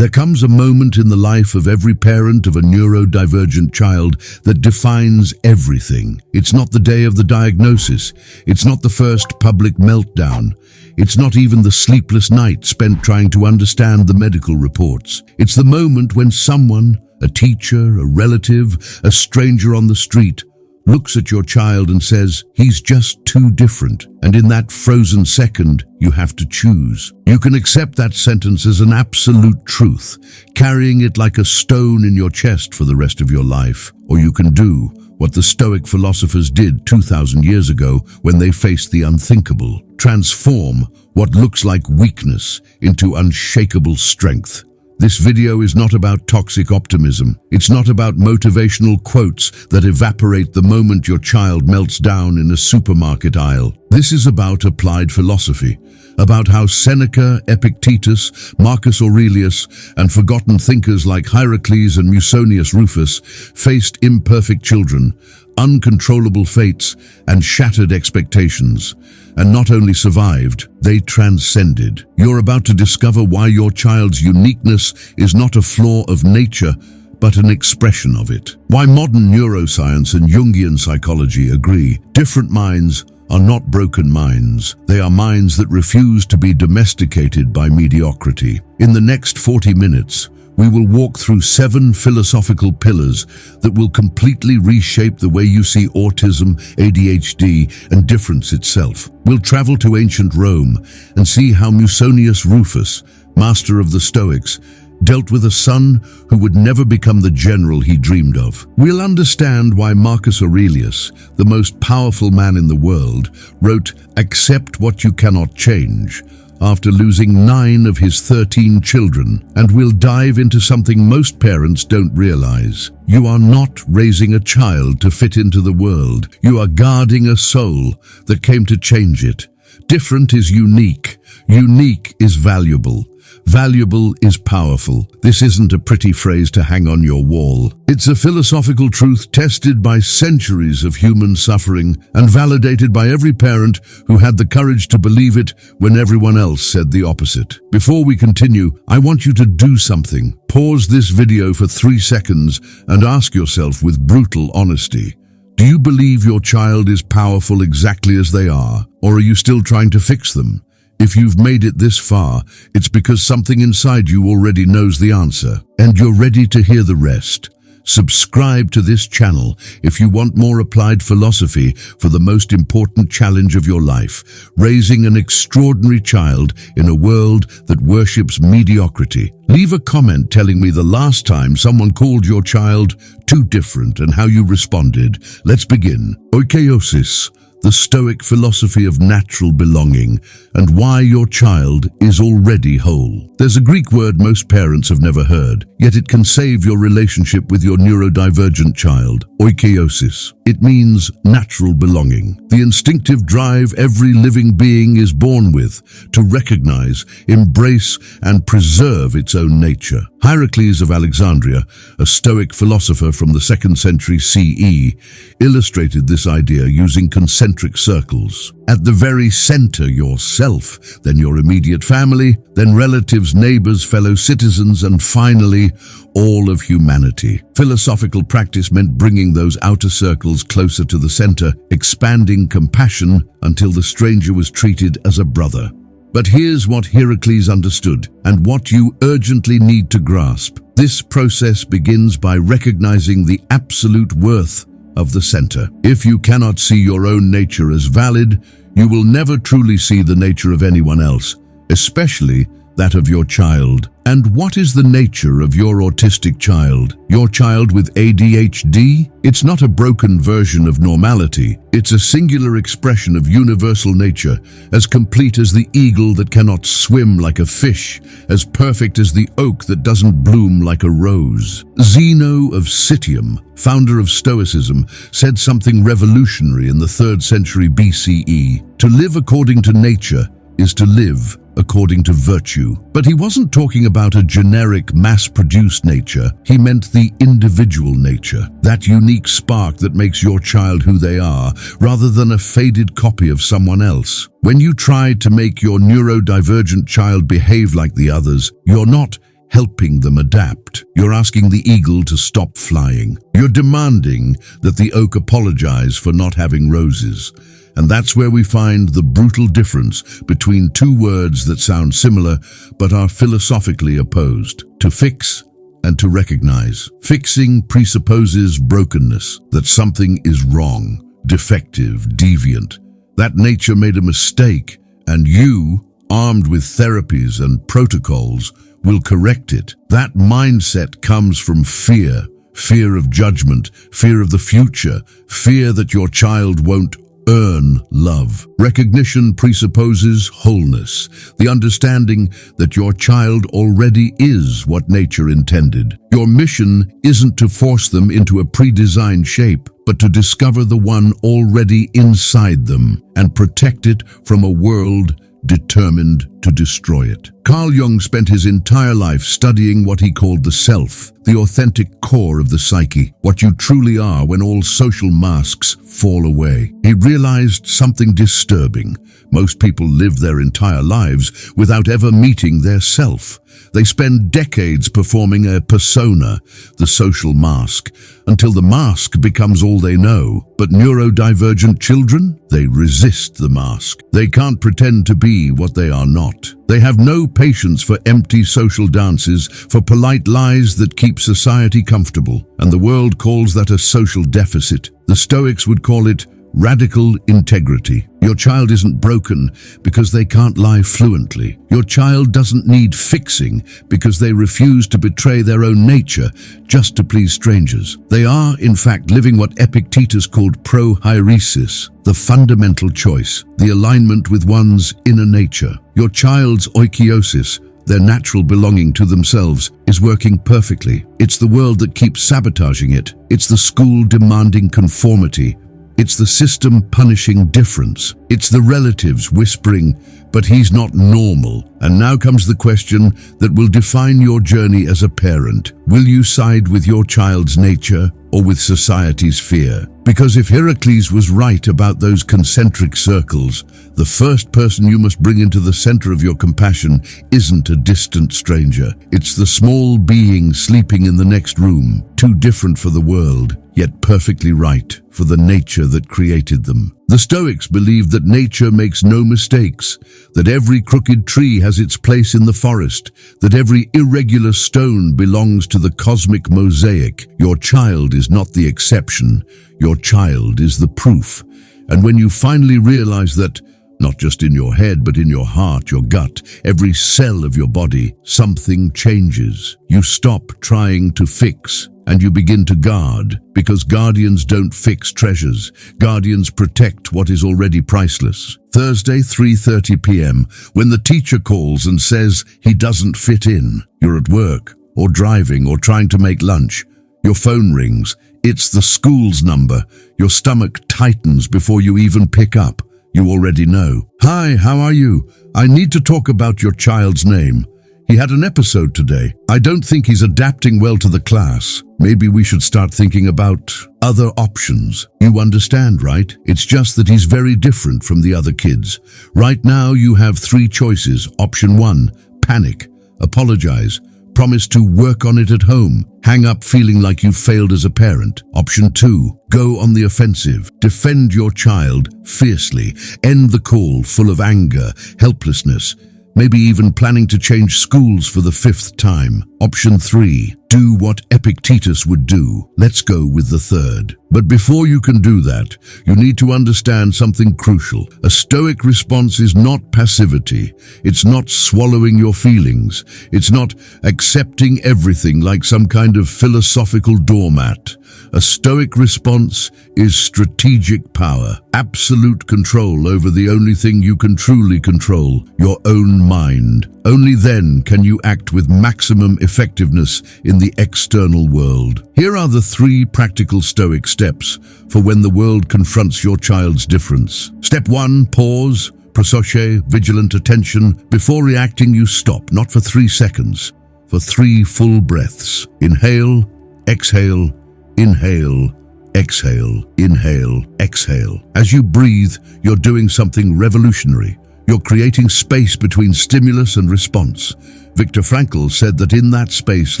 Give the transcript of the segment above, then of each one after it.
There comes a moment in the life of every parent of a neurodivergent child that defines everything. It's not the day of the diagnosis. It's not the first public meltdown. It's not even the sleepless night spent trying to understand the medical reports. It's the moment when someone, a teacher, a relative, a stranger on the street, looks at your child and says, "He's just too different." And in that frozen second, you have to choose. You can accept that sentence as an absolute truth, carrying it like a stone in your chest for the rest of your life. Or you can do what the Stoic philosophers did 2,000 years ago when they faced the unthinkable. Transform what looks like weakness into unshakable strength. This video is not about toxic optimism. It's not about motivational quotes that evaporate the moment your child melts down in a supermarket aisle. This is about applied philosophy, about how Seneca, Epictetus, Marcus Aurelius, and forgotten thinkers like Hierocles and Musonius Rufus faced imperfect children, uncontrollable fates, and shattered expectations. And not only survived, they transcended. You're about to discover why your child's uniqueness is not a flaw of nature, but an expression of it. Why modern neuroscience and Jungian psychology agree. Different minds are not broken minds. They are minds that refuse to be domesticated by mediocrity. In the next 40 minutes, we will walk through 7 philosophical pillars that will completely reshape the way you see autism, ADHD, and difference itself. We'll travel to ancient Rome and see how Musonius Rufus, master of the Stoics, dealt with a son who would never become the general he dreamed of. We'll understand why Marcus Aurelius, the most powerful man in the world, wrote, "Accept what you cannot change," after losing 9 of his 13 children. And we'll dive into something most parents don't realize. You are not raising a child to fit into the world. You are guarding a soul that came to change it. Different is unique. Unique is valuable. Valuable is powerful. This isn't a pretty phrase to hang on your wall. It's a philosophical truth tested by centuries of human suffering and validated by every parent who had the courage to believe it when everyone else said the opposite. Before we continue, I want you to do something. Pause this video for 3 seconds and ask yourself with brutal honesty, do you believe your child is powerful exactly as they are, or are you still trying to fix them? If you've made it this far, it's because something inside you already knows the answer, and you're ready to hear the rest. Subscribe to this channel if you want more applied philosophy for the most important challenge of your life, raising an extraordinary child in a world that worships mediocrity. Leave a comment telling me the last time someone called your child too different and how you responded. Let's begin. Oikeiôsis, the Stoic philosophy of natural belonging, and why your child is already whole. There's a Greek word most parents have never heard, yet it can save your relationship with your neurodivergent child. Oikeiôsis. It means natural belonging, the instinctive drive every living being is born with to recognize, embrace, and preserve its own nature. Hierocles of Alexandria, a Stoic philosopher from the 2nd century CE, illustrated this idea using concentric circles. At the very center, yourself, then your immediate family, then relatives, neighbors, fellow citizens, and finally, all of humanity. Philosophical practice meant bringing those outer circles closer to the center, expanding compassion until the stranger was treated as a brother. But here's what Hierocles understood, and what you urgently need to grasp. This process begins by recognizing the absolute worth of the center. If you cannot see your own nature as valid, you will never truly see the nature of anyone else, especially that of your child. And what is the nature of your autistic child? Your child with ADHD? It's not a broken version of normality. It's a singular expression of universal nature, as complete as the eagle that cannot swim like a fish, as perfect as the oak that doesn't bloom like a rose. Zeno of Citium, founder of Stoicism, said something revolutionary in the 3rd century BCE. To live according to nature is to live according to virtue. But he wasn't talking about a generic, mass-produced nature. He meant the individual nature, that unique spark that makes your child who they are, rather than a faded copy of someone else. When you try to make your neurodivergent child behave like the others, you're not helping them adapt. You're asking the eagle to stop flying. You're demanding that the oak apologize for not having roses. And that's where we find the brutal difference between two words that sound similar but are philosophically opposed: to fix and to recognize. Fixing presupposes brokenness, that something is wrong, defective, deviant, that nature made a mistake, and you, armed with therapies and protocols, will correct it. That mindset comes from fear, fear of judgment, fear of the future, fear that your child won't earn love. Recognition presupposes wholeness, the understanding that your child already is what nature intended. Your mission isn't to force them into a pre-designed shape, but to discover the one already inside them and protect it from a world determined to destroy it. Carl Jung spent his entire life studying what he called the self, the authentic core of the psyche, what you truly are when all social masks fall away. He realized something disturbing. Most people live their entire lives without ever meeting their self. They spend decades performing a persona, the social mask, until the mask becomes all they know. But neurodivergent children, they resist the mask. They can't pretend to be what they are not. They have no patience for empty social dances, for polite lies that keep society comfortable. And the world calls that a social deficit. The Stoics would call it radical integrity. Your child isn't broken because they can't lie fluently. Your child doesn't need fixing because they refuse to betray their own nature just to please strangers. They are, in fact, living what Epictetus called pro-hierocles, the fundamental choice, the alignment with one's inner nature. Your child's Oikeiôsis, their natural belonging to themselves, is working perfectly. It's the world that keeps sabotaging it. It's the school demanding conformity. It's the system punishing difference. It's the relatives whispering, "But he's not normal." And now comes the question that will define your journey as a parent. Will you side with your child's nature or with society's fear? Because if Hierocles was right about those concentric circles, the first person you must bring into the center of your compassion isn't a distant stranger. It's the small being sleeping in the next room, too different for the world, yet perfectly right for the nature that created them. The Stoics believed that nature makes no mistakes, that every crooked tree has its place in the forest, that every irregular stone belongs to the cosmic mosaic. Your child is not the exception. Your child is the proof. And when you finally realize that, not just in your head, but in your heart, your gut, every cell of your body, something changes. You stop trying to fix and you begin to guard, because guardians don't fix treasures. Guardians protect what is already priceless. Thursday, 3:30 p.m., when the teacher calls and says he doesn't fit in. You're at work, or driving, or trying to make lunch. Your phone rings. It's the school's number. Your stomach tightens before you even pick up. You already know. "Hi, how are you? I need to talk about your child's name. He had an episode today. I don't think he's adapting well to the class. Maybe we should start thinking about other options." You understand, right? It's just that he's very different from the other kids. Right now you have 3 choices. Option 1, panic, apologize, promise to work on it at home, hang up feeling like you've failed as a parent. Option 2, go on the offensive, defend your child fiercely, end the call full of anger, helplessness, maybe even planning to change schools for the 5th time. Option 3, do what Epictetus would do. Let's go with the 3rd. But before you can do that, you need to understand something crucial. A Stoic response is not passivity. It's not swallowing your feelings. It's not accepting everything like some kind of philosophical doormat. A Stoic response is strategic power, absolute control over the only thing you can truly control, your own mind. Only then can you act with maximum effectiveness in the external world. Here are the 3 practical Stoic steps for when the world confronts your child's difference. Step 1, pause, prosociate, vigilant attention. Before reacting, you stop, not for 3 seconds, for 3 full breaths. Inhale, exhale, inhale, exhale, inhale, exhale. As you breathe, you're doing something revolutionary. You're creating space between stimulus and response. Viktor Frankl said that in that space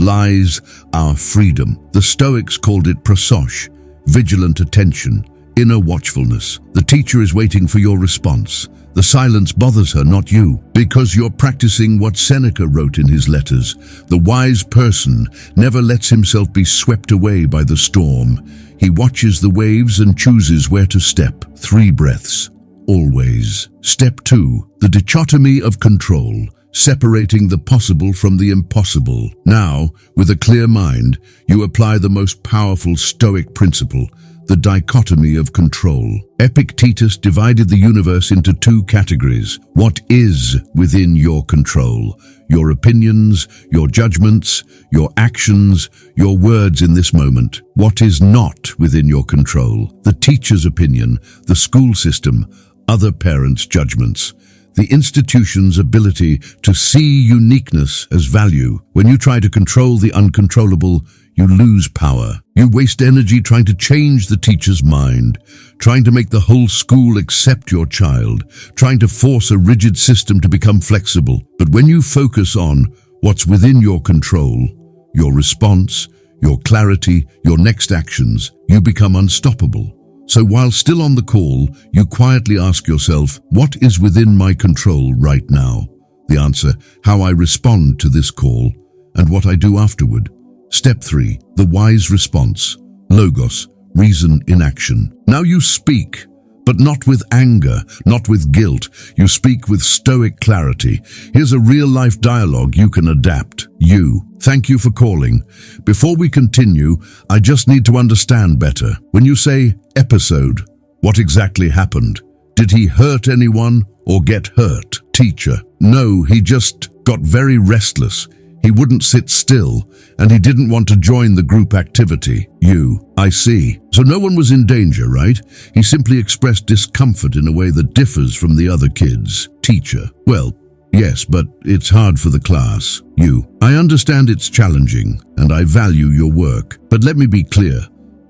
lies our freedom. The Stoics called it prosos, vigilant attention, inner watchfulness. The teacher is waiting for your response. The silence bothers her, not you, because you're practicing what Seneca wrote in his letters. The wise person never lets himself be swept away by the storm. He watches the waves and chooses where to step. 3 breaths, always. Step 2, the dichotomy of control, separating the possible from the impossible. Now, with a clear mind, you apply the most powerful Stoic principle, the dichotomy of control. Epictetus divided the universe into 2 categories. What is within your control? Your opinions, your judgments, your actions, your words in this moment. What is not within your control? The teacher's opinion, the school system, other parents' judgments. The institution's ability to see uniqueness as value. When you try to control the uncontrollable, you lose power. You waste energy trying to change the teacher's mind, trying to make the whole school accept your child, trying to force a rigid system to become flexible. But when you focus on what's within your control, your response, your clarity, your next actions, you become unstoppable. So while still on the call, you quietly ask yourself, what is within my control right now? The answer, how I respond to this call, and what I do afterward. Step 3, the wise response, logos, reason in action. Now you speak, but not with anger, not with guilt. You speak with Stoic clarity. Here's a real-life dialogue you can adapt. Thank you for calling. Before we continue, I just need to understand better. When you say episode, what exactly happened? Did he hurt anyone or get hurt? Teacher, no, he just got very restless. He wouldn't sit still, and he didn't want to join the group activity. I see. So no one was in danger, right? He simply expressed discomfort in a way that differs from the other kids. Teacher, well, yes, but it's hard for the class. I understand it's challenging, and I value your work. But let me be clear.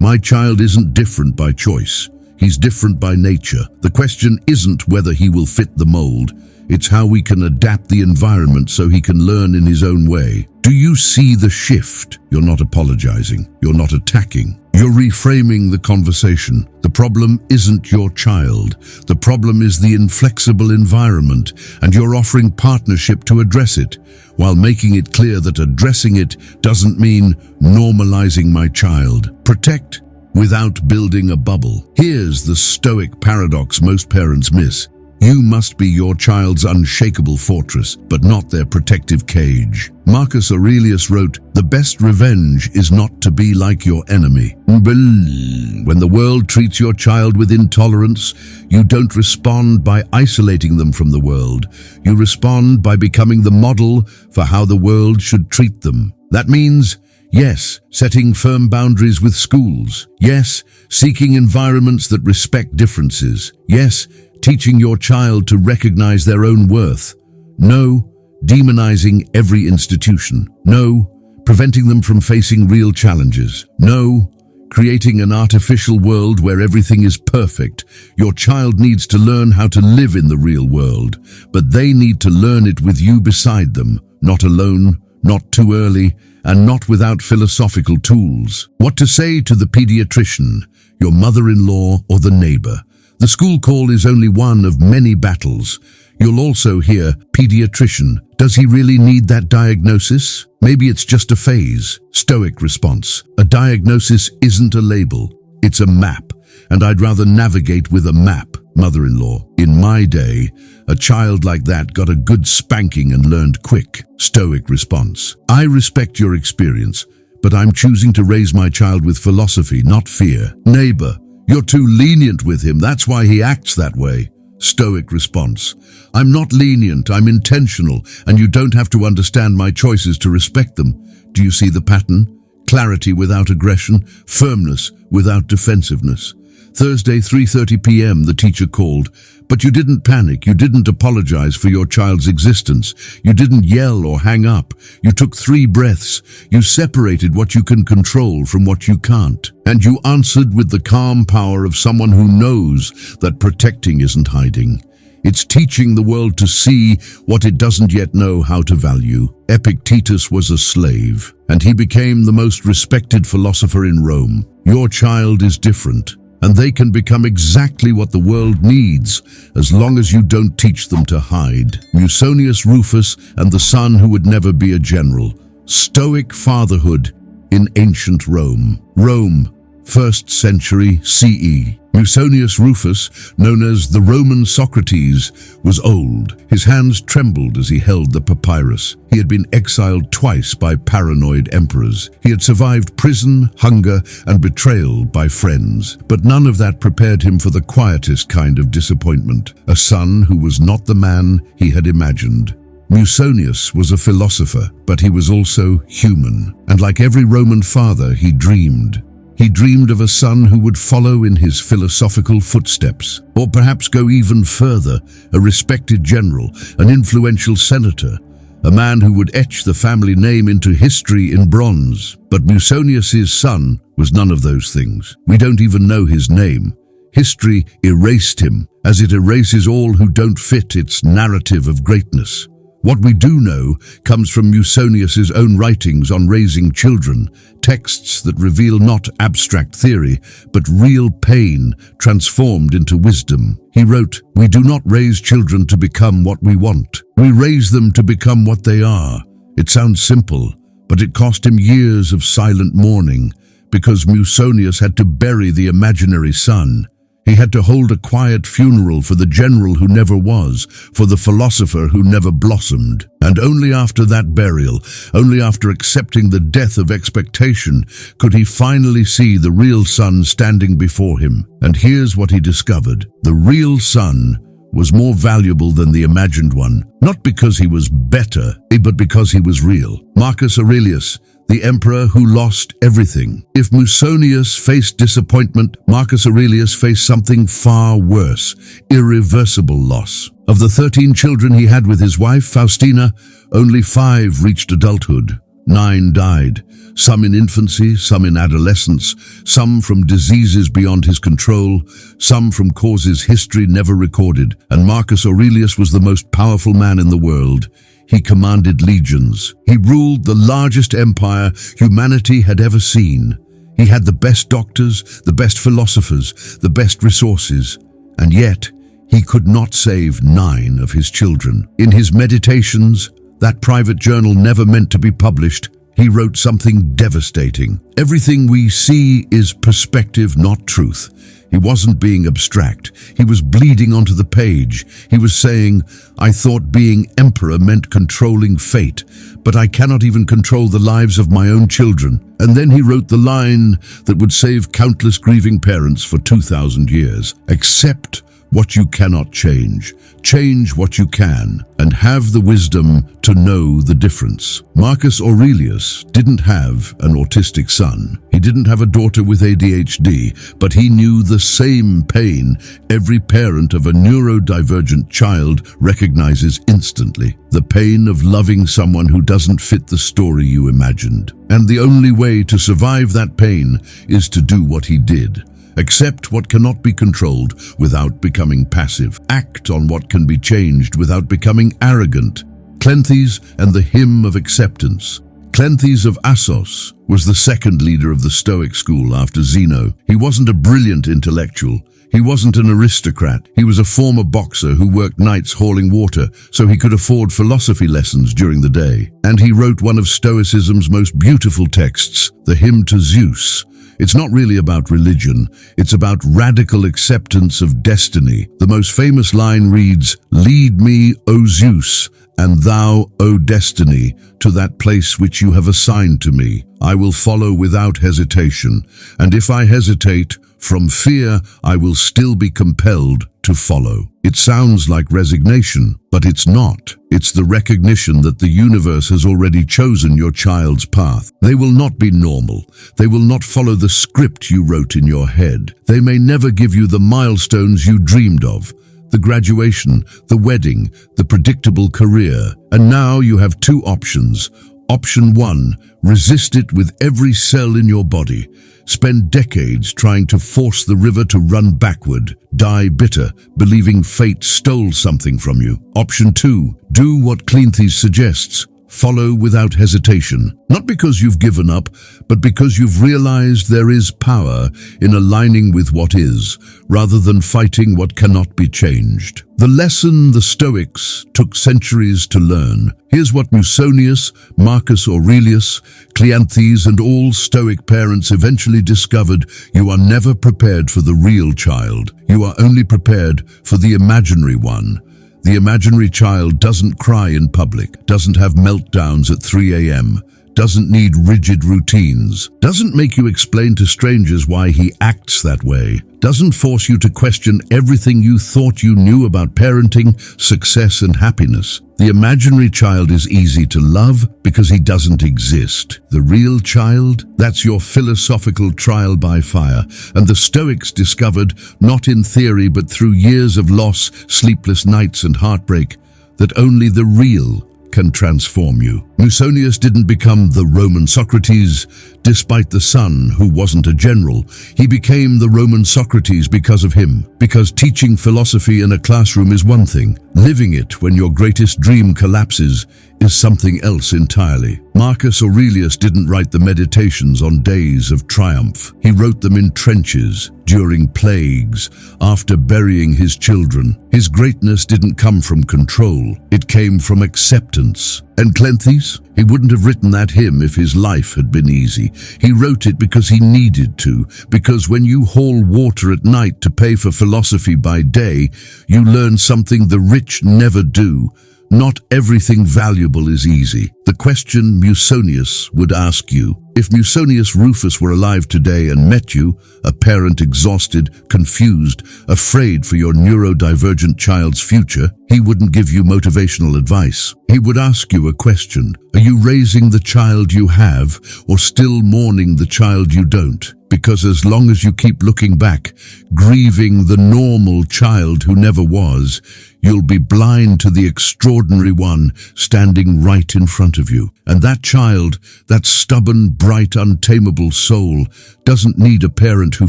My child isn't different by choice. He's different by nature. The question isn't whether he will fit the mold. It's how we can adapt the environment so he can learn in his own way. Do you see the shift? You're not apologizing. You're not attacking. You're reframing the conversation. The problem isn't your child. The problem is the inflexible environment, and you're offering partnership to address it, while making it clear that addressing it doesn't mean normalizing my child. Protect without building a bubble. Here's the Stoic paradox most parents miss. You must be your child's unshakable fortress, but not their protective cage. Marcus Aurelius wrote, "The best revenge is not to be like your enemy." When the world treats your child with intolerance, you don't respond by isolating them from the world. You respond by becoming the model for how the world should treat them. That means, yes, setting firm boundaries with schools. Yes, seeking environments that respect differences. Yes, teaching your child to recognize their own worth. No, demonizing every institution. No, preventing them from facing real challenges. No, creating an artificial world where everything is perfect. Your child needs to learn how to live in the real world, but they need to learn it with you beside them, not alone, not too early, and not without philosophical tools. What to say to the pediatrician, your mother-in-law, or the neighbor? The school call is only one of many battles. You'll also hear, pediatrician, does he really need that diagnosis? Maybe it's just a phase. Stoic response, a diagnosis isn't a label, it's a map, and I'd rather navigate with a map. Mother-in-law, in my day, a child like that got a good spanking and learned quick. Stoic response, I respect your experience, but I'm choosing to raise my child with philosophy, not fear. Neighbor, you're too lenient with him, that's why he acts that way. Stoic response, I'm not lenient, I'm intentional, and you don't have to understand my choices to respect them. Do you see the pattern? Clarity without aggression, firmness without defensiveness. Thursday, 3:30 p.m., the teacher called, but you didn't panic, you didn't apologize for your child's existence, you didn't yell or hang up, you took 3 breaths, you separated what you can control from what you can't, and you answered with the calm power of someone who knows that protecting isn't hiding, It's teaching the world to see what it doesn't yet know how to value. Epictetus was a slave, and he became the most respected philosopher in Rome. Your child is different, and they can become exactly what the world needs, as long as you don't teach them to hide. Musonius Rufus and the son who would never be a general. Stoic fatherhood in ancient Rome. Rome, 1st century CE. Musonius Rufus, known as the Roman Socrates, was old. His hands trembled as he held the papyrus. He had been exiled twice by paranoid emperors. He had survived prison, hunger, and betrayal by friends. But none of that prepared him for the quietest kind of disappointment, a son who was not the man he had imagined. Musonius was a philosopher, but he was also human. And like every Roman father, he dreamed. He dreamed of a son who would follow in his philosophical footsteps, or perhaps go even further, a respected general, an influential senator, a man who would etch the family name into history in bronze. But Musonius's son was none of those things. We don't even know his name. History erased him, as it erases all who don't fit its narrative of greatness. What we do know comes from Musonius's own writings on raising children, texts that reveal not abstract theory, but real pain transformed into wisdom. He wrote, "We do not raise children to become what we want. We raise them to become what they are." It sounds simple, but it cost him years of silent mourning, because Musonius had to bury the imaginary son. He had to hold a quiet funeral for the general who never was, for the philosopher who never blossomed. And only after that burial, only after accepting the death of expectation, could he finally see the real son standing before him. And here's what he discovered. The real son was more valuable than the imagined one, not because he was better, but because he was real. Marcus Aurelius, the emperor who lost everything. If Musonius faced disappointment, Marcus Aurelius faced something far worse, irreversible loss. Of the 13 children he had with his wife, Faustina, only 5 reached adulthood. 9 died, some in infancy, some in adolescence, some from diseases beyond his control, some from causes history never recorded. And Marcus Aurelius was the most powerful man in the world. He commanded legions. He ruled the largest empire humanity had ever seen. He had the best doctors, the best philosophers, the best resources. And yet, he could not save 9 of his children. In his Meditations, that private journal never meant to be published, he wrote something devastating. Everything we see is perspective, not truth. He wasn't being abstract. He was bleeding onto the page. He was saying, "I thought being emperor meant controlling fate, but I cannot even control the lives of my own children." And then he wrote the line that would save countless grieving parents for 2,000 years. "Accept what you cannot change. Change what you can, and have the wisdom to know the difference." Marcus Aurelius didn't have an autistic son. He didn't have a daughter with ADHD, but he knew the same pain every parent of a neurodivergent child recognizes instantly. The pain of loving someone who doesn't fit the story you imagined. And the only way to survive that pain is to do what he did. Accept what cannot be controlled without becoming passive. Act on what can be changed without becoming arrogant. Cleanthes and the hymn of acceptance. Cleanthes of Assos was the second leader of the Stoic school after Zeno. He wasn't a brilliant intellectual. He wasn't an aristocrat. He was a former boxer who worked nights hauling water so he could afford philosophy lessons during the day. And he wrote one of Stoicism's most beautiful texts, the Hymn to Zeus. It's not really about religion. It's about radical acceptance of destiny. The most famous line reads, "Lead me, O Zeus, and thou, O destiny, to that place which you have assigned to me. I will follow without hesitation, and if I hesitate, from fear I will still be compelled to follow." It sounds like resignation, but it's not. It's the recognition that the universe has already chosen your child's path. They will not be normal. They will not follow the script you wrote in your head. They may never give you the milestones you dreamed of. The graduation, the wedding, the predictable career. And now you have 2 options. Option 1, resist it with every cell in your body. Spend decades trying to force the river to run backward. Die bitter, believing fate stole something from you. Option 2. Do what Cleanthes suggests. Follow without hesitation. Not because you've given up, but because you've realized there is power in aligning with what is, rather than fighting what cannot be changed. The lesson the Stoics took centuries to learn. Here's what Musonius, Marcus Aurelius, Cleanthes, and all Stoic parents eventually discovered: you are never prepared for the real child. You are only prepared for the imaginary one. The imaginary child doesn't cry in public, doesn't have meltdowns at 3 a.m., doesn't need rigid routines, doesn't make you explain to strangers why he acts that way, doesn't force you to question everything you thought you knew about parenting, success, and happiness. The imaginary child is easy to love because he doesn't exist. The real child, that's your philosophical trial by fire. And the Stoics discovered, not in theory but through years of loss, sleepless nights, and heartbreak, that only the real can transform you. Musonius didn't become the Roman Socrates despite the son who wasn't a general. He became the Roman Socrates because of him. Because teaching philosophy in a classroom is one thing. Living it when your greatest dream collapses is something else entirely. Marcus Aurelius didn't write the Meditations on days of triumph. He wrote them in trenches, during plagues, after burying his children. His greatness didn't come from control. It came from acceptance. And Cleanthes? He wouldn't have written that hymn if his life had been easy. He wrote it because he needed to, because when you haul water at night to pay for philosophy by day, you learn something the rich never do. Not everything valuable is easy. The question Musonius would ask you: if Musonius Rufus were alive today and met you, a parent exhausted, confused, afraid for your neurodivergent child's future, he wouldn't give you motivational advice. He would ask you a question: are you raising the child you have, or still mourning the child you don't? Because as long as you keep looking back, grieving the normal child who never was, you'll be blind to the extraordinary one standing right in front of you. And that child, that stubborn, bright, untamable soul, doesn't need a parent who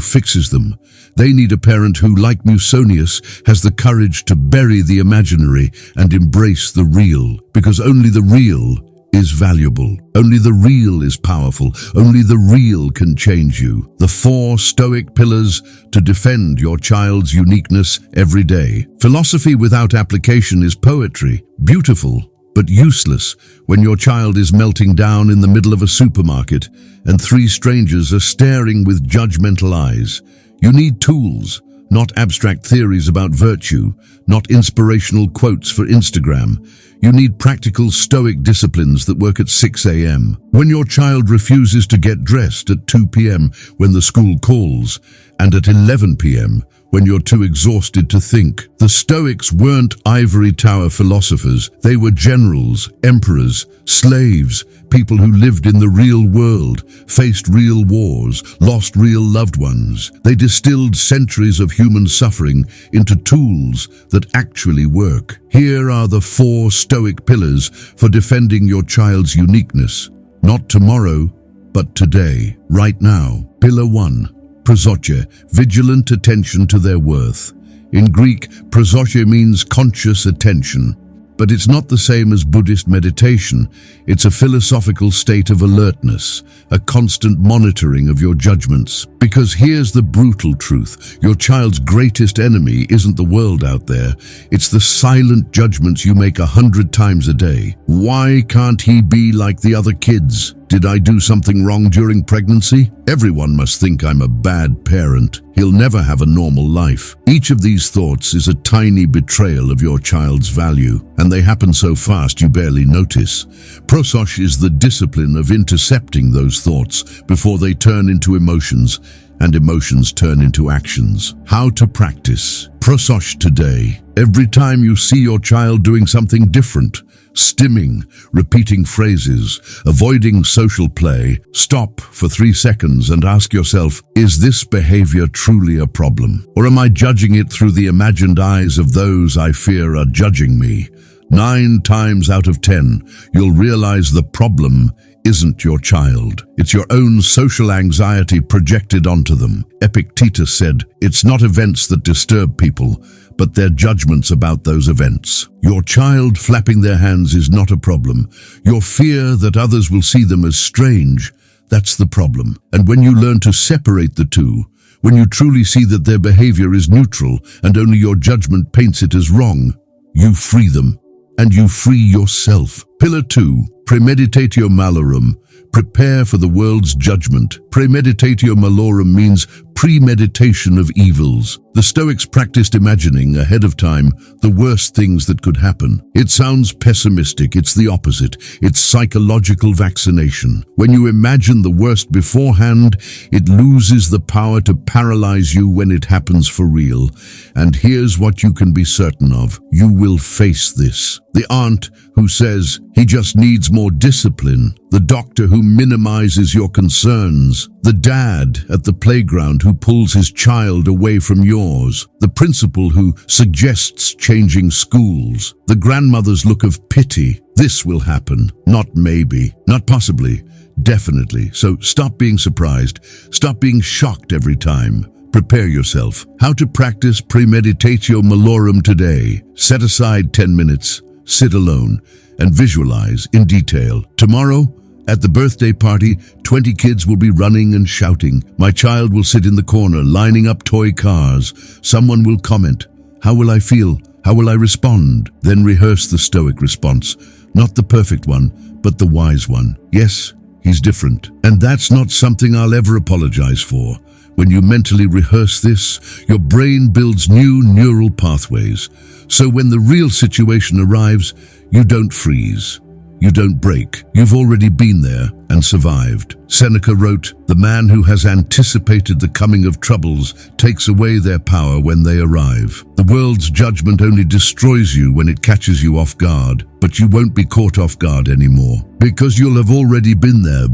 fixes them. They need a parent who, like Musonius, has the courage to bury the imaginary and embrace the real. Because only the real is valuable. Only the real is powerful. Only the real can change you. The 4 Stoic pillars to defend your child's uniqueness every day. Philosophy without application is poetry, beautiful but useless when your child is melting down in the middle of a supermarket and 3 strangers are staring with judgmental eyes. You need tools, not abstract theories about virtue, not inspirational quotes for Instagram. You need practical Stoic disciplines that work at 6 a.m. When your child refuses to get dressed at 2 p.m. when the school calls, and at 11 p.m. when you're too exhausted to think. The Stoics weren't ivory tower philosophers. They were generals, emperors, slaves, people who lived in the real world, faced real wars, lost real loved ones. They distilled centuries of human suffering into tools that actually work. Here are the 4 Stoic pillars for defending your child's uniqueness. Not tomorrow, but today, right now. Pillar 1. Prosophe, vigilant attention to their worth. In Greek, prosophe means conscious attention, but it's not the same as Buddhist meditation. It's a philosophical state of alertness, a constant monitoring of your judgments. Because here's the brutal truth: your child's greatest enemy isn't the world out there. It's the silent judgments you make 100 times a day. Why can't he be like the other kids? Did I do something wrong during pregnancy? Everyone must think I'm a bad parent. He'll never have a normal life. Each of these thoughts is a tiny betrayal of your child's value, and they happen so fast you barely notice. Prosophe is the discipline of intercepting those thoughts before they turn into emotions, and emotions turn into actions. How to practice prosophe today. Every time you see your child doing something different, stimming, repeating phrases, avoiding social play, stop for 3 seconds and ask yourself, is this behavior truly a problem? Or am I judging it through the imagined eyes of those I fear are judging me? 9 times out of 10, you'll realize the problem isn't your child. It's your own social anxiety projected onto them. Epictetus said, "It's not events that disturb people, but their judgments about those events." Your child flapping their hands is not a problem. Your fear that others will see them as strange, that's the problem. And when you learn to separate the two, when you truly see that their behavior is neutral and only your judgment paints it as wrong, you free them, and you free yourself. Pillar 2, premeditatio malorum. Prepare for the world's judgment. Premeditatio malorum means premeditation of evils. The Stoics practiced imagining ahead of time the worst things that could happen. It sounds pessimistic, it's the opposite. It's psychological vaccination. When you imagine the worst beforehand, it loses the power to paralyze you when it happens for real. And here's what you can be certain of. You will face this. The aunt who says he just needs more discipline. The doctor who minimizes your concerns. The dad at the playground who pulls his child away from yours. The principal who suggests changing schools. The grandmother's look of pity. This will happen. Not maybe. Not possibly. Definitely. So stop being surprised. Stop being shocked every time. Prepare yourself. How to practice premeditatio malorum today. Set aside 10 minutes. Sit alone and visualize in detail. Tomorrow, at the birthday party, 20 kids will be running and shouting. My child will sit in the corner, lining up toy cars. Someone will comment. How will I feel? How will I respond? Then rehearse the Stoic response. Not the perfect one, but the wise one. Yes, he's different. And that's not something I'll ever apologize for. When you mentally rehearse this, your brain builds new neural pathways. So when the real situation arrives, you don't freeze. You don't break. You've already been there and survived. Seneca wrote, "The man who has anticipated the coming of troubles takes away their power when they arrive." The world's judgment only destroys you when it catches you off guard, but you won't be caught off guard anymore, because you'll have already been there,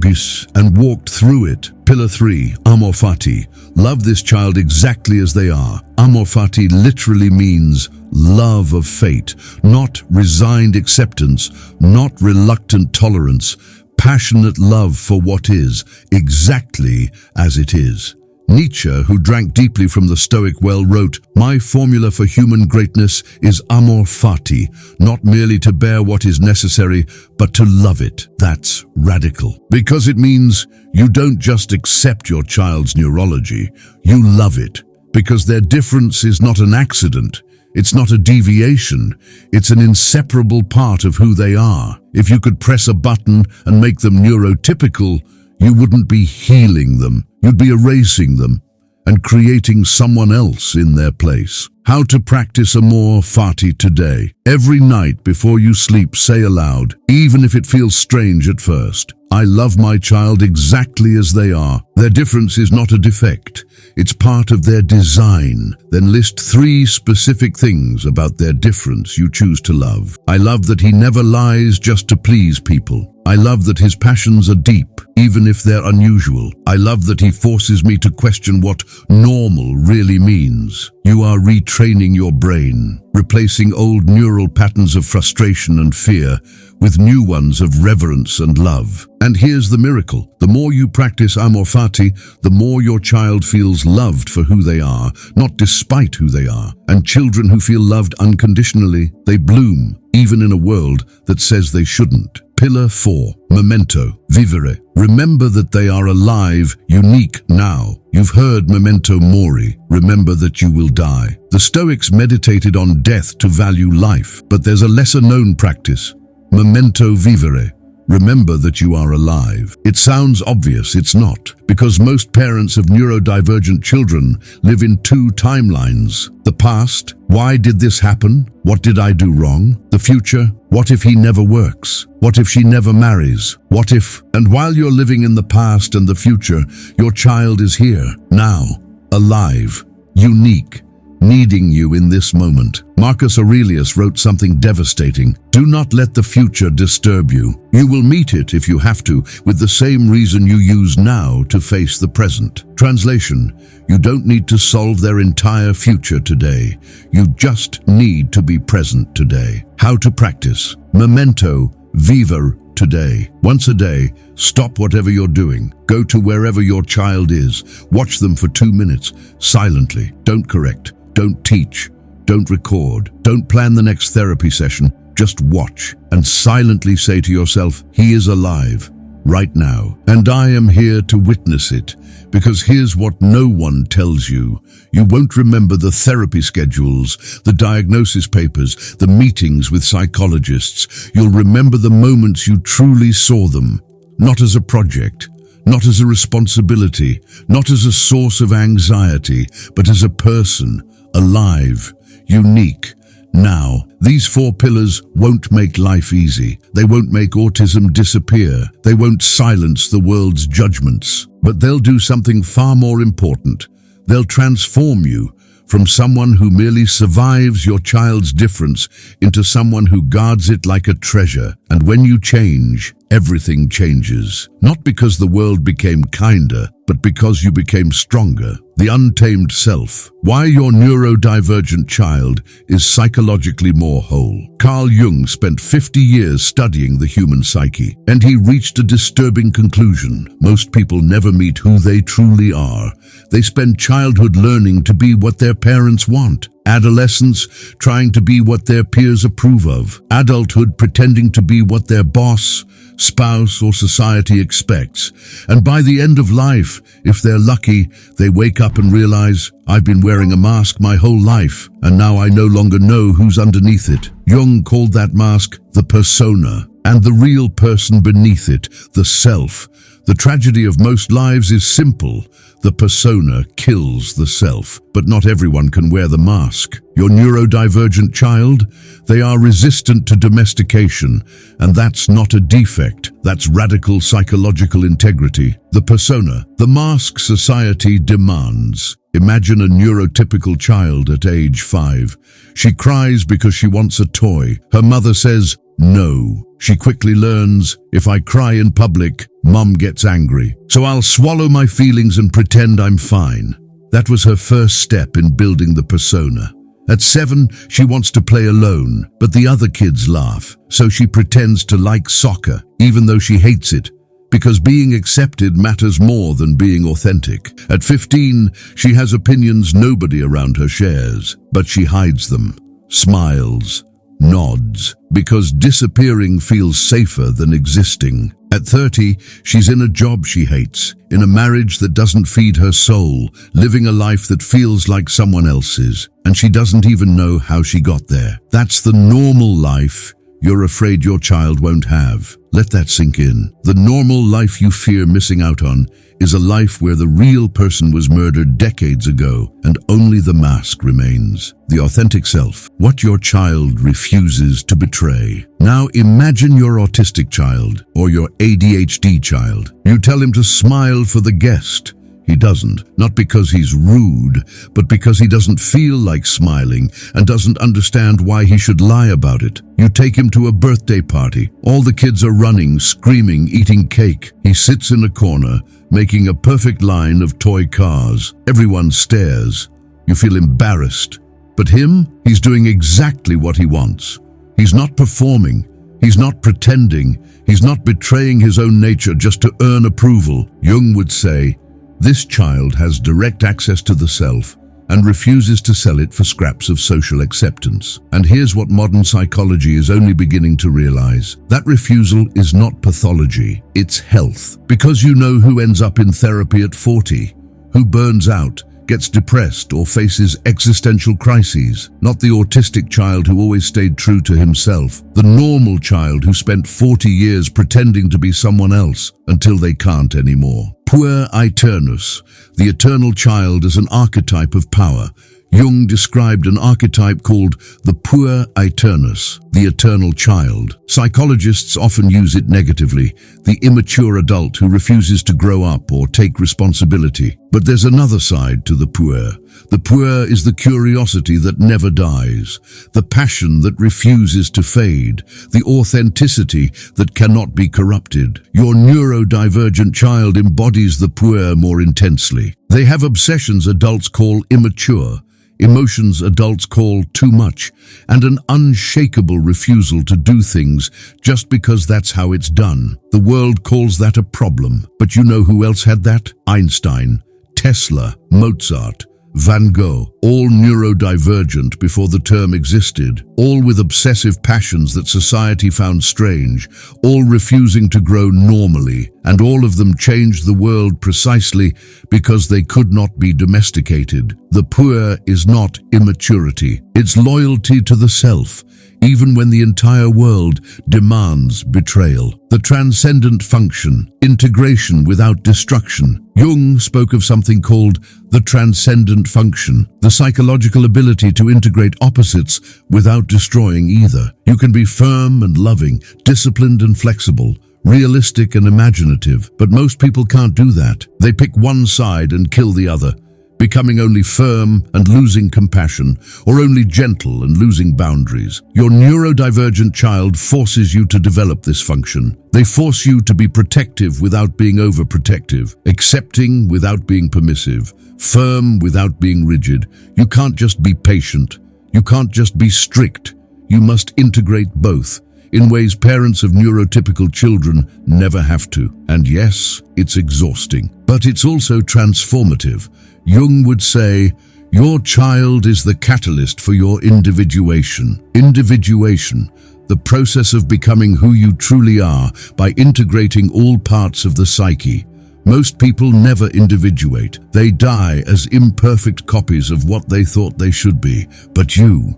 and walked through it. Pillar 3, amor fati. Love this child exactly as they are. Amor fati literally means love of fate, not resigned acceptance, not reluctant tolerance, passionate love for what is, exactly as it is. Nietzsche, who drank deeply from the Stoic well, wrote, "My formula for human greatness is amor fati, not merely to bear what is necessary, but to love it." That's radical, because it means you don't just accept your child's neurology, you love it, because their difference is not an accident. It's not a deviation, it's an inseparable part of who they are. If you could press a button and make them neurotypical, you wouldn't be healing them, you'd be erasing them and creating someone else in their place. How to practice amor fati today. Every night before you sleep, say aloud, even if it feels strange at first, "I love my child exactly as they are. Their difference is not a defect. It's part of their design." Then list 3 specific things about their difference you choose to love. I love that he never lies just to please people. I love that his passions are deep, even if they're unusual. I love that he forces me to question what normal really means. You are retraining your brain, replacing old neural patterns of frustration and fear with new ones of reverence and love. And here's the miracle. The more you practice amor fati, the more your child feels loved for who they are, not despite who they are. And children who feel loved unconditionally, they bloom, even in a world that says they shouldn't. Pillar 4, memento, vivere. Remember that they are alive, unique now. You've heard memento mori, remember that you will die. The Stoics meditated on death to value life, but there's a lesser-known practice, memento vivere. Remember that you are alive. It sounds obvious, it's not, because most parents of neurodivergent children live in 2 timelines. The past, why did this happen? What did I do wrong? The future, what if he never works? What if she never marries? What if? And while you're living in the past and the future, your child is here, now, alive, unique, needing you in this moment. Marcus Aurelius wrote something devastating. Do not let the future disturb you. You will meet it, if you have to, with the same reason you use now to face the present. Translation: you don't need to solve their entire future today. You just need to be present today. How to practice. Memento, vivere today. Once a day, stop whatever you're doing. Go to wherever your child is. Watch them for 2 minutes, silently. Don't correct. Don't teach. Don't record. Don't plan the next therapy session. Just watch and silently say to yourself, he is alive right now, and I am here to witness it. Because here's what no one tells you. You won't remember the therapy schedules, the diagnosis papers, the meetings with psychologists. You'll remember the moments you truly saw them, not as a project, not as a responsibility, not as a source of anxiety, but as a person, alive, unique. Now, these 4 pillars won't make life easy. They won't make autism disappear. They won't silence the world's judgments. But they'll do something far more important. They'll transform you from someone who merely survives your child's difference into someone who guards it like a treasure. And when you change, everything changes. Not because the world became kinder, but because you became stronger. The untamed self. Why your neurodivergent child is psychologically more whole. Carl Jung spent 50 years studying the human psyche, and he reached a disturbing conclusion. Most people never meet who they truly are. They spend childhood learning to be what their parents want. Adolescence trying to be what their peers approve of. Adulthood pretending to be what their boss, spouse, or society expects. And by the end of life, if they're lucky, they wake up and realize, I've been wearing a mask my whole life, and now I no longer know who's underneath it. Jung called that mask the persona, and the real person beneath it, the self. The tragedy of most lives is simple. The persona kills the self, but not everyone can wear the mask. Your neurodivergent child, they are resistant to domestication, and that's not a defect, that's radical psychological integrity. The persona, the mask society demands. Imagine a neurotypical child at age 5. She cries because she wants a toy. Her mother says, no. She quickly learns, if I cry in public, Mom gets angry. So I'll swallow my feelings and pretend I'm fine. That was her first step in building the persona. At 7, she wants to play alone, but the other kids laugh. So she pretends to like soccer, even though she hates it, because being accepted matters more than being authentic. At 15, she has opinions nobody around her shares, but she hides them, smiles, nods, because disappearing feels safer than existing. At 30, she's in a job she hates, in a marriage that doesn't feed her soul, living a life that feels like someone else's, and she doesn't even know how she got there. That's the normal life you're afraid your child won't have. Let that sink in. The normal life you fear missing out on is a life where the real person was murdered decades ago and only the mask remains. The authentic self, what your child refuses to betray. Now imagine your autistic child or your ADHD child. You tell him to smile for the guest. He doesn't, not because he's rude, but because he doesn't feel like smiling and doesn't understand why he should lie about it. You take him to a birthday party. All the kids are running, screaming, eating cake. He sits in a corner, making a perfect line of toy cars. Everyone stares. You feel embarrassed. But him, he's doing exactly what he wants. He's not performing. He's not pretending. He's not betraying his own nature just to earn approval. Jung would say, this child has direct access to the self and refuses to sell it for scraps of social acceptance. And here's what modern psychology is only beginning to realize. That refusal is not pathology, it's health. Because you know who ends up in therapy at 40, who burns out, gets depressed, or faces existential crises. Not the autistic child who always stayed true to himself. The normal child who spent 40 years pretending to be someone else until they can't anymore. Puer aeternus, the eternal child, as an archetype of power. Jung described an archetype called the puer aeternus, the eternal child. Psychologists often use it negatively, the immature adult who refuses to grow up or take responsibility. But there's another side to the puer. The puer is the curiosity that never dies, the passion that refuses to fade, the authenticity that cannot be corrupted. Your neurodivergent child embodies the puer more intensely. They have obsessions adults call immature, emotions adults call too much, and an unshakable refusal to do things just because that's how it's done. The world calls that a problem. But you know who else had that? Einstein, Tesla, Mozart, Van Gogh, all neurodivergent before the term existed, all with obsessive passions that society found strange, all refusing to grow normally, and all of them changed the world precisely because they could not be domesticated. The puer is not immaturity, it's loyalty to the self, even when the entire world demands betrayal. The transcendent function, integration without destruction. Jung spoke of something called the transcendent function, the psychological ability to integrate opposites without destroying either. You can be firm and loving, disciplined and flexible, realistic and imaginative, but most people can't do that. They pick one side and kill the other, becoming only firm and losing compassion, or only gentle and losing boundaries. Your neurodivergent child forces you to develop this function. They force you to be protective without being overprotective, accepting without being permissive, firm without being rigid. You can't just be patient. You can't just be strict. You must integrate both, in ways parents of neurotypical children never have to. And yes, it's exhausting, but it's also transformative. Jung would say, your child is the catalyst for your individuation. Individuation, the process of becoming who you truly are by integrating all parts of the psyche. Most people never individuate. They die as imperfect copies of what they thought they should be. But you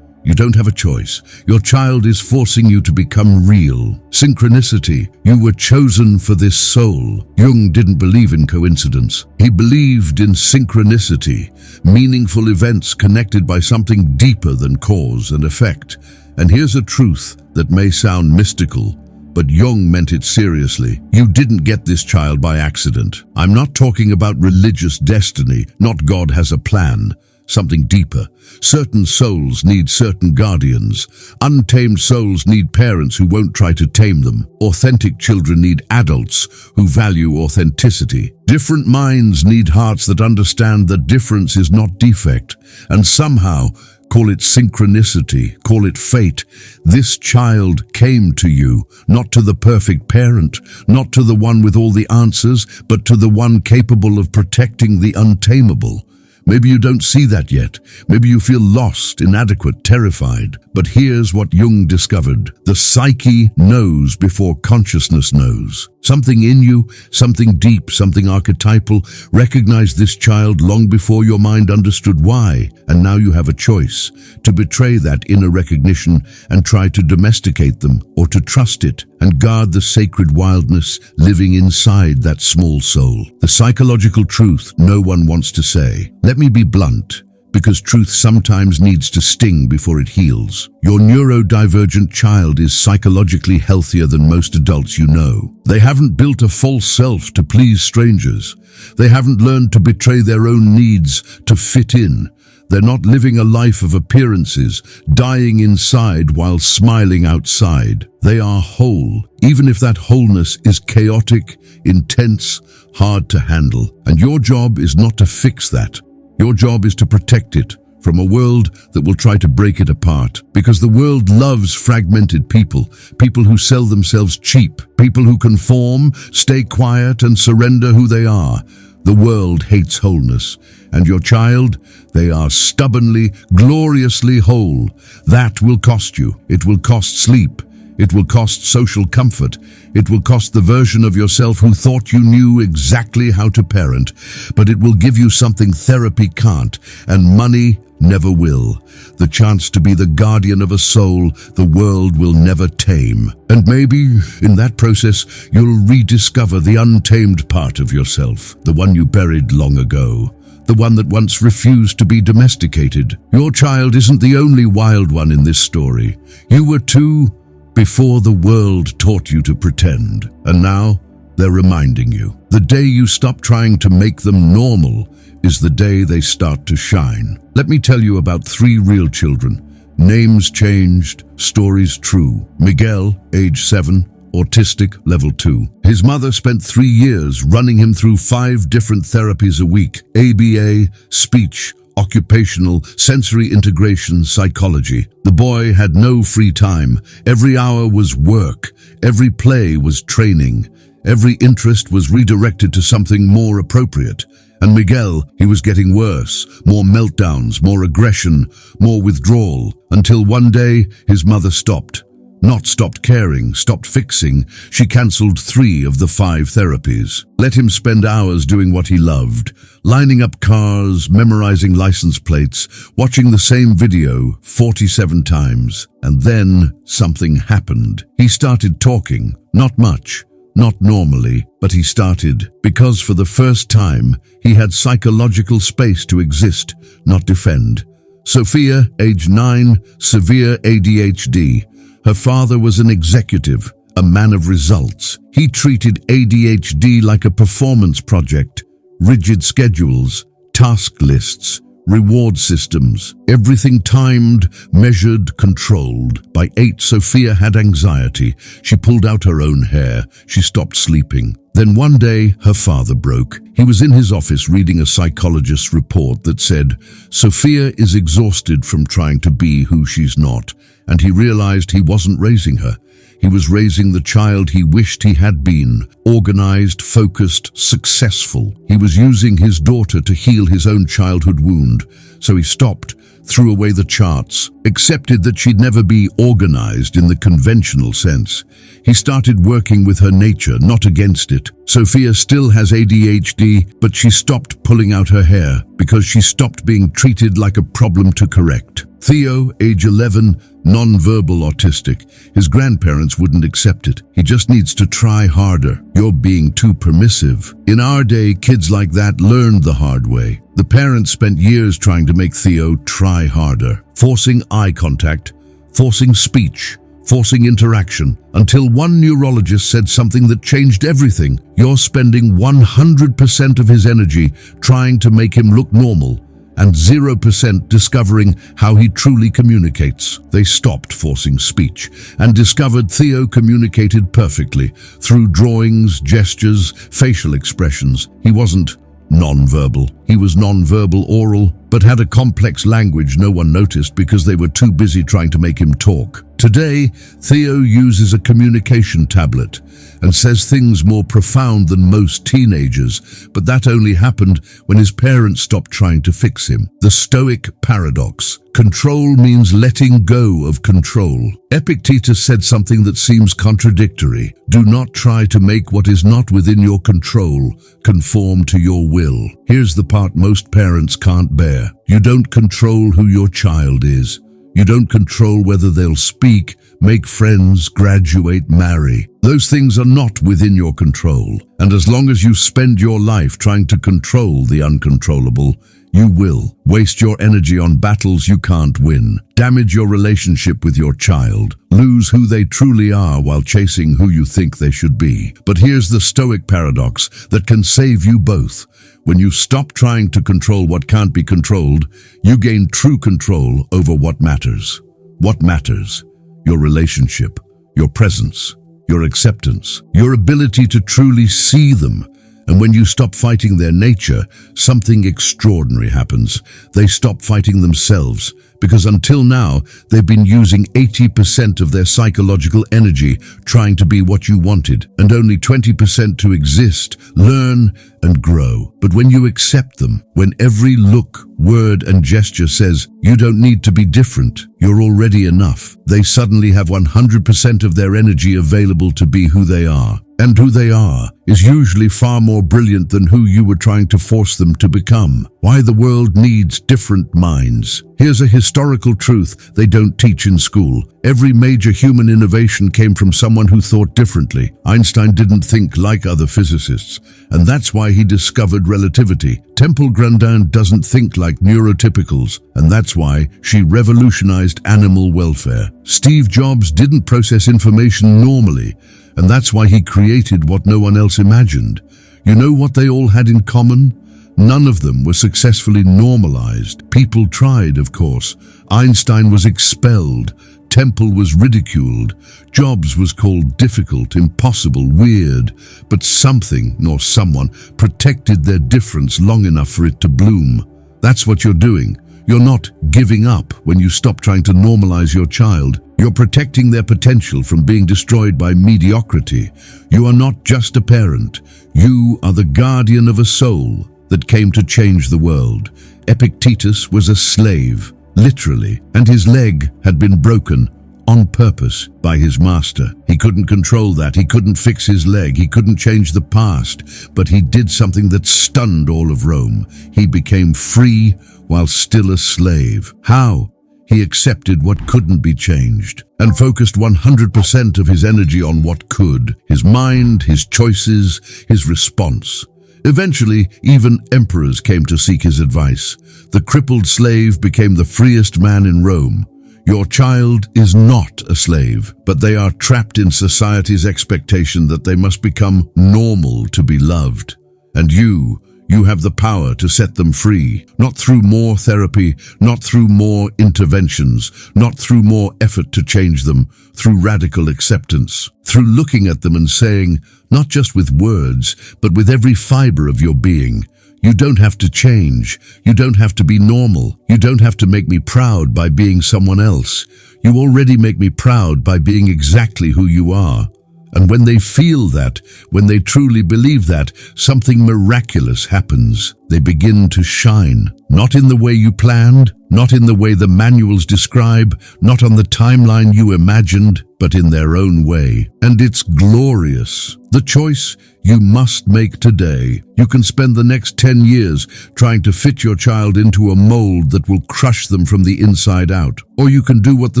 don't have a choice. Your child is forcing you to become real. Synchronicity. You were chosen for this soul. Jung didn't believe in coincidence. He believed in synchronicity, meaningful events connected by something deeper than cause and effect. And here's a truth that may sound mystical, but Jung meant it seriously. You didn't get this child by accident. I'm not talking about religious destiny, not God has a plan. Something deeper. Certain souls need certain guardians. Untamed souls need parents who won't try to tame them. Authentic children need adults who value authenticity. Different minds need hearts that understand that difference is not defect. And somehow, call it synchronicity, call it fate, this child came to you, not to the perfect parent, not to the one with all the answers, but to the one capable of protecting the untamable. Maybe you don't see that yet. Maybe you feel lost, inadequate, terrified. But here's what Jung discovered. The psyche knows before consciousness knows. Something in you, something deep, something archetypal, recognized this child long before your mind understood why. And now you have a choice to betray that inner recognition and try to domesticate them, or to trust it and guard the sacred wildness living inside that small soul. The psychological truth no one wants to say. Let me be blunt, because truth sometimes needs to sting before it heals. Your neurodivergent child is psychologically healthier than most adults you know. They haven't built a false self to please strangers. They haven't learned to betray their own needs to fit in. They're not living a life of appearances, dying inside while smiling outside. They are whole, even if that wholeness is chaotic, intense, hard to handle. And your job is not to fix that. Your job is to protect it from a world that will try to break it apart. Because the world loves fragmented people, people who sell themselves cheap, people who conform, stay quiet, and surrender who they are. The world hates wholeness, and your child, they are stubbornly, gloriously whole. That will cost you. It will cost sleep. It will cost social comfort. It will cost the version of yourself who thought you knew exactly how to parent. But it will give you something therapy can't, and money never will. The chance to be the guardian of a soul the world will never tame. And maybe, in that process, you'll rediscover the untamed part of yourself, the one you buried long ago, the one that once refused to be domesticated. Your child isn't the only wild one in this story. You were too, before the world taught you to pretend. And now, they're reminding you. The day you stop trying to make them normal is the day they start to shine. Let me tell you about 3 real children. Names changed, stories true. Miguel, age 7, autistic, level 2. His mother spent 3 years running him through 5 different therapies a week: ABA, speech, occupational, sensory integration, psychology. The boy had no free time. Every hour was work. Every play was training. Every interest was redirected to something more appropriate. And Miguel, he was getting worse. More meltdowns, more aggression, more withdrawal, until one day his mother stopped. Not stopped caring, stopped fixing. She cancelled 3 of the 5 therapies. Let him spend hours doing what he loved, lining up cars, memorizing license plates, watching the same video 47 times. And then something happened. He started talking, not much, not normally, but he started, because for the first time, he had psychological space to exist, not defend. Sophia, age 9, severe ADHD. Her father was an executive, a man of results. He treated ADHD like a performance project, rigid schedules, task lists, reward systems, everything timed, measured, controlled. By 8, Sophia had anxiety. She pulled out her own hair. She stopped sleeping. Then one day, her father broke. He was in his office reading a psychologist's report that said, Sophia is exhausted from trying to be who she's not. And he realized he wasn't raising her. He was raising the child he wished he had been, organized, focused, successful. He was using his daughter to heal his own childhood wound. So he stopped, threw away the charts, accepted that she'd never be organized in the conventional sense. He started working with her nature, not against it. Sophia still has ADHD, but she stopped pulling out her hair because she stopped being treated like a problem to correct. Theo, age 11, non-verbal autistic. His grandparents wouldn't accept it. He just needs to try harder. You're being too permissive. In our day, kids like that learned the hard way. The parents spent years trying to make Theo try harder, forcing eye contact, forcing speech, forcing interaction, until one neurologist said something that changed everything. You're spending 100% of his energy trying to make him look normal, and 0% discovering how he truly communicates. They stopped forcing speech and discovered Theo communicated perfectly through drawings, gestures, facial expressions. He wasn't non-verbal. He was non-verbal oral, but had a complex language no one noticed because they were too busy trying to make him talk. Today, Theo uses a communication tablet and says things more profound than most teenagers, but that only happened when his parents stopped trying to fix him. The Stoic paradox. Control means letting go of control. Epictetus said something that seems contradictory. Do not try to make what is not within your control conform to your will. Here's the part most parents can't bear. You don't control who your child is. You don't control whether they'll speak, make friends, graduate, marry. Those things are not within your control. And as long as you spend your life trying to control the uncontrollable, you will waste your energy on battles you can't win, damage your relationship with your child, lose who they truly are while chasing who you think they should be. But here's the Stoic paradox that can save you both. When you stop trying to control what can't be controlled, you gain true control over what matters. What matters? Your relationship, your presence, your acceptance, your ability to truly see them. And when you stop fighting their nature, something extraordinary happens. They stop fighting themselves, because until now, they've been using 80% of their psychological energy trying to be what you wanted, and only 20% to exist, learn, and grow. But when you accept them, when every look, word, and gesture says, you don't need to be different, you're already enough, they suddenly have 100% of their energy available to be who they are. And who they are is usually far more brilliant than who you were trying to force them to become. Why the world needs different minds. Here's a historical truth they don't teach in school. Every major human innovation came from someone who thought differently. Einstein didn't think like other physicists, and that's why he discovered relativity. Temple Grandin doesn't think like neurotypicals, and that's why she revolutionized animal welfare. Steve Jobs didn't process information normally, and that's why he created what no one else imagined. You know what they all had in common? None of them were successfully normalized. People tried, of course. Einstein was expelled. Temple was ridiculed. Jobs was called difficult, impossible, weird. But something, nor someone, protected their difference long enough for it to bloom. That's what you're doing. You're not giving up when you stop trying to normalize your child. You're protecting their potential from being destroyed by mediocrity. You are not just a parent. You are the guardian of a soul that came to change the world. Epictetus was a slave, literally, and his leg had been broken on purpose by his master. He couldn't control that. He couldn't fix his leg. He couldn't change the past. But he did something that stunned all of Rome. He became free while still a slave. How? He accepted what couldn't be changed and focused 100% of his energy on what could. His mind, his choices, his response. Eventually, even emperors came to seek his advice. The crippled slave became the freest man in Rome. Your child is not a slave, but they are trapped in society's expectation that they must become normal to be loved. And you have the power to set them free, not through more therapy, not through more interventions, not through more effort to change them, through radical acceptance, through looking at them and saying, not just with words, but with every fiber of your being, you don't have to change. You don't have to be normal. You don't have to make me proud by being someone else. You already make me proud by being exactly who you are. And when they feel that, when they truly believe that, something miraculous happens. They begin to shine, not in the way you planned, not in the way the manuals describe, not on the timeline you imagined, but in their own way. And it's glorious. The choice you must make today. You can spend the next 10 years trying to fit your child into a mold that will crush them from the inside out. Or you can do what the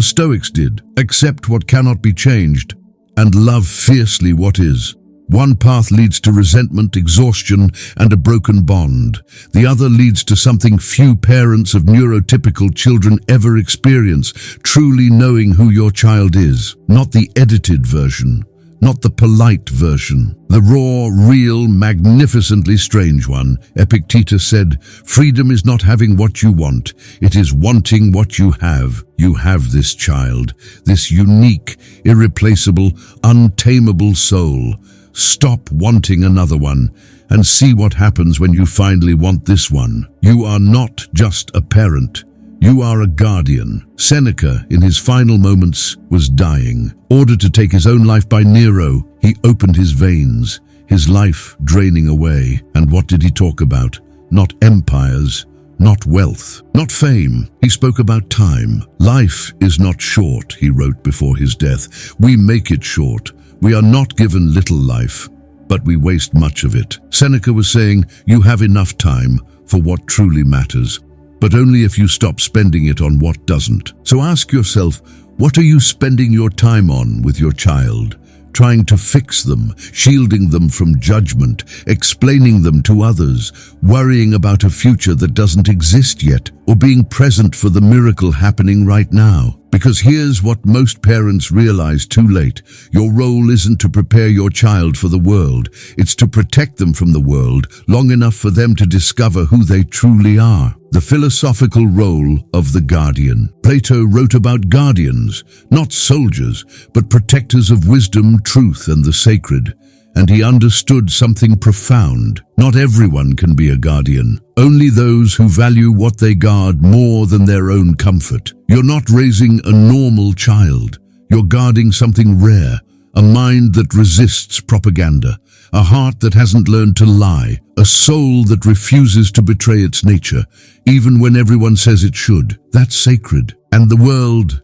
Stoics did, accept what cannot be changed, and love fiercely what is. One path leads to resentment, exhaustion, and a broken bond. The other leads to something few parents of neurotypical children ever experience, truly knowing who your child is. Not the edited version, not the polite version. The raw, real, magnificently strange one. Epictetus said, "Freedom is not having what you want, it is wanting what you have." You have this child, this unique, irreplaceable, untamable soul. Stop wanting another one and see what happens when you finally want this one. You are not just a parent. You are a guardian. Seneca, in his final moments, was dying. Ordered to take his own life by Nero, he opened his veins, his life draining away. And what did he talk about? Not empires, not wealth, not fame. He spoke about time. Life is not short, he wrote before his death. We make it short. We are not given little life, but we waste much of it. Seneca was saying, you have enough time for what truly matters, but only if you stop spending it on what doesn't. So ask yourself, what are you spending your time on with your child? Trying to fix them, shielding them from judgment, explaining them to others, worrying about a future that doesn't exist yet, or being present for the miracle happening right now. Because here's what most parents realize too late. Your role isn't to prepare your child for the world. It's to protect them from the world long enough for them to discover who they truly are. The philosophical role of the guardian. Plato wrote about guardians, not soldiers, but protectors of wisdom, truth, and the sacred. And he understood something profound. Not everyone can be a guardian. Only those who value what they guard more than their own comfort. You're not raising a normal child. You're guarding something rare, a mind that resists propaganda, a heart that hasn't learned to lie, a soul that refuses to betray its nature, even when everyone says it should. That's sacred. And the world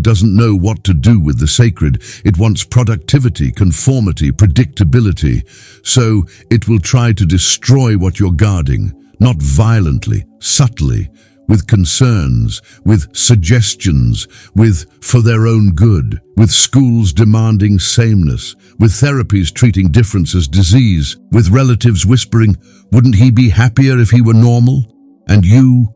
doesn't know what to do with the sacred. It wants productivity, conformity, predictability. So it will try to destroy what you're guarding, not violently, subtly, with concerns, with suggestions, for their own good, with schools demanding sameness, with therapies treating difference as disease, with relatives whispering, wouldn't he be happier if he were normal? And you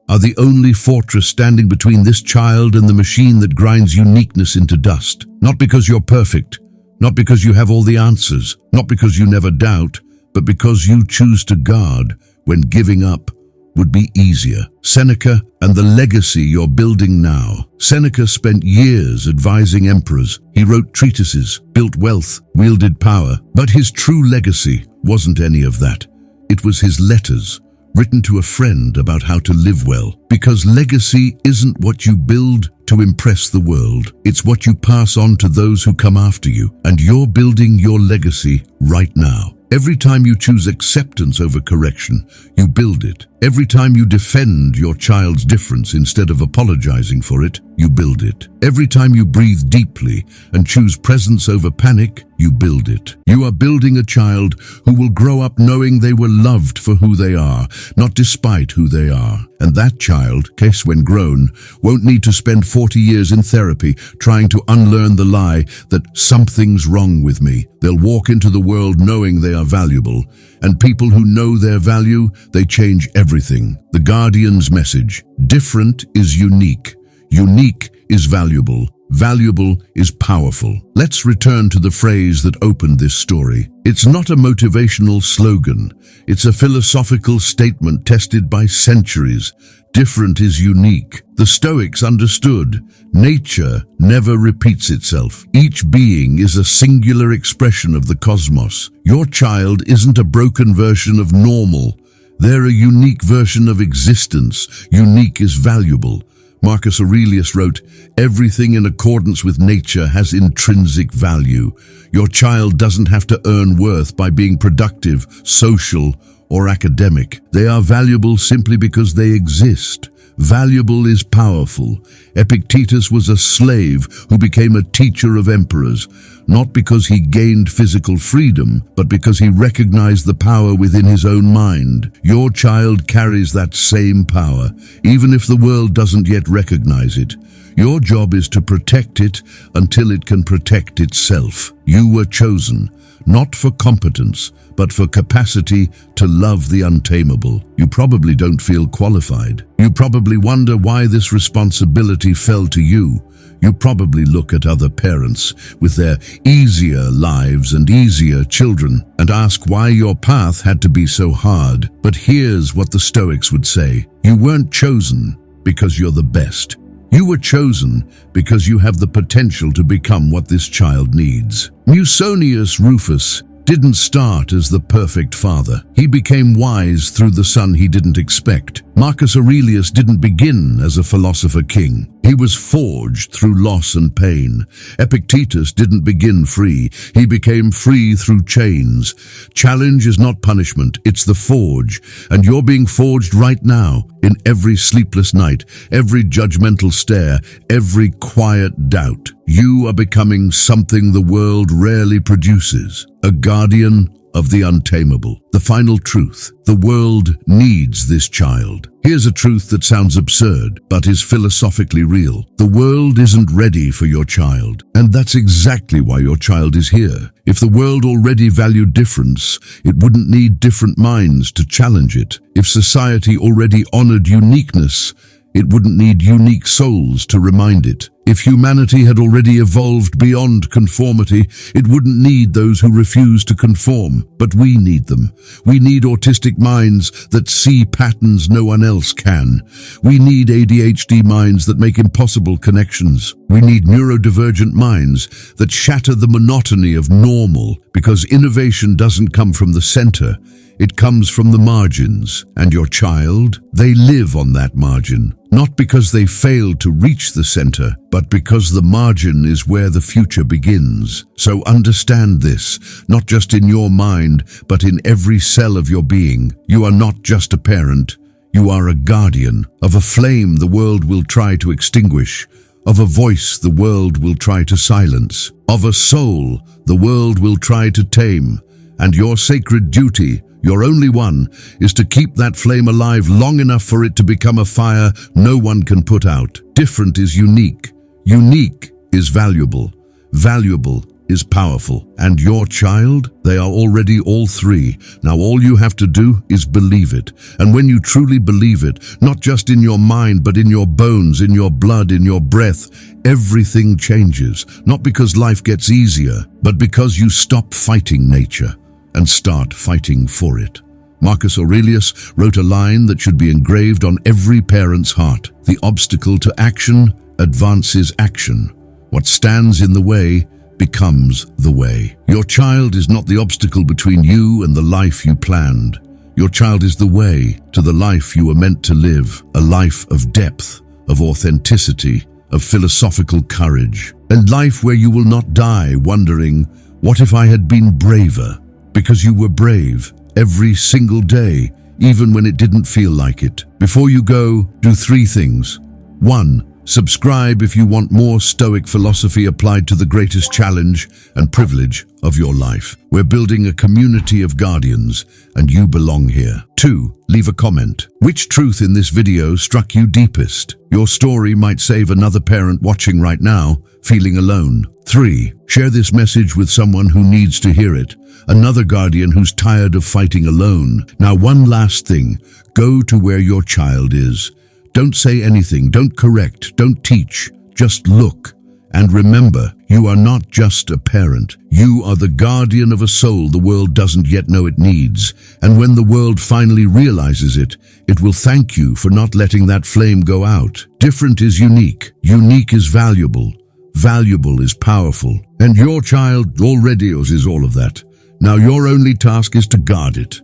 are the only fortress standing between this child and the machine that grinds uniqueness into dust. Not because you're perfect, not because you have all the answers, not because you never doubt, but because you choose to guard when giving up would be easier. Seneca and the legacy you're building now. Seneca spent years advising emperors. He wrote treatises, built wealth, wielded power. But his true legacy wasn't any of that. It was his letters, written to a friend about how to live well. Because legacy isn't what you build to impress the world. It's what you pass on to those who come after you. And you're building your legacy right now. Every time you choose acceptance over correction, you build it. Every time you defend your child's difference instead of apologizing for it, you build it. Every time you breathe deeply and choose presence over panic, you build it. You are building a child who will grow up knowing they were loved for who they are, not despite who they are. And that child, case when grown, won't need to spend 40 years in therapy trying to unlearn the lie that something's wrong with me. They'll walk into the world knowing they are valuable. And people who know their value, they change everything. The Guardian's message: different is unique. Unique is valuable. Valuable is powerful. Let's return to the phrase that opened this story. It's not a motivational slogan. It's a philosophical statement tested by centuries. Different is unique. The Stoics understood nature never repeats itself. Each being is a singular expression of the cosmos. Your child isn't a broken version of normal. They're a unique version of existence. Unique is valuable. Marcus Aurelius wrote, "Everything in accordance with nature has intrinsic value." Your child doesn't have to earn worth by being productive, social, or academic. They are valuable simply because they exist. Valuable is powerful. Epictetus was a slave who became a teacher of emperors, not because he gained physical freedom, but because he recognized the power within his own mind. Your child carries that same power, even if the world doesn't yet recognize it. Your job is to protect it until it can protect itself. You were chosen, not for competence, but for capacity to love the untamable. You probably don't feel qualified. You probably wonder why this responsibility fell to you. You probably look at other parents with their easier lives and easier children and ask why your path had to be so hard. But here's what the Stoics would say: you weren't chosen because you're the best. You were chosen because you have the potential to become what this child needs. Musonius Rufus didn't start as the perfect father. He became wise through the son he didn't expect. Marcus Aurelius didn't begin as a philosopher king. He was forged through loss and pain. Epictetus didn't begin free. He became free through chains. Challenge is not punishment, it's the forge. And you're being forged right now, in every sleepless night, every judgmental stare, every quiet doubt. You are becoming something the world rarely produces: a guardian of the untamable. The final truth: the world needs this child. Here's a truth that sounds absurd, but is philosophically real. The world isn't ready for your child, and that's exactly why your child is here. If the world already valued difference, it wouldn't need different minds to challenge it. If society already honored uniqueness, it wouldn't need unique souls to remind it. If humanity had already evolved beyond conformity, it wouldn't need those who refuse to conform. But we need them. We need autistic minds that see patterns no one else can. We need ADHD minds that make impossible connections. We need neurodivergent minds that shatter the monotony of normal, because innovation doesn't come from the center. It comes from the margins, and your child, they live on that margin. Not because they failed to reach the center, but because the margin is where the future begins. So understand this, not just in your mind, but in every cell of your being. You are not just a parent. You are a guardian of a flame the world will try to extinguish, of a voice the world will try to silence, of a soul the world will try to tame. And your sacred duty, your only one, is to keep that flame alive long enough for it to become a fire no one can put out. Different is unique. Unique is valuable. Valuable is powerful. And your child, they are already all three. Now all you have to do is believe it. And when you truly believe it, not just in your mind, but in your bones, in your blood, in your breath, everything changes. Not because life gets easier, but because you stop fighting nature and start fighting for it. Marcus Aurelius wrote a line that should be engraved on every parent's heart: the obstacle to action advances action. What stands in the way becomes the way. Your child is not the obstacle between you and the life you planned. Your child is the way to the life you were meant to live, a life of depth, of authenticity, of philosophical courage, and life where you will not die wondering, what if I had been braver? Because you were brave every single day, even when it didn't feel like it. Before you go, do 3 things. 1. Subscribe if you want more Stoic philosophy applied to the greatest challenge and privilege of your life. We're building a community of guardians, and you belong here. 2. Leave a comment. Which truth in this video struck you deepest? Your story might save another parent watching right now, feeling alone. 3. Share this message with someone who needs to hear it, another guardian who's tired of fighting alone. Now, one last thing. Go to where your child is. Don't say anything, don't correct, don't teach, just look. And remember, you are not just a parent. You are the guardian of a soul the world doesn't yet know it needs. And when the world finally realizes it, it will thank you for not letting that flame go out. Different is unique. Unique is valuable. Valuable is powerful. And your child already is all of that. Now your only task is to guard it.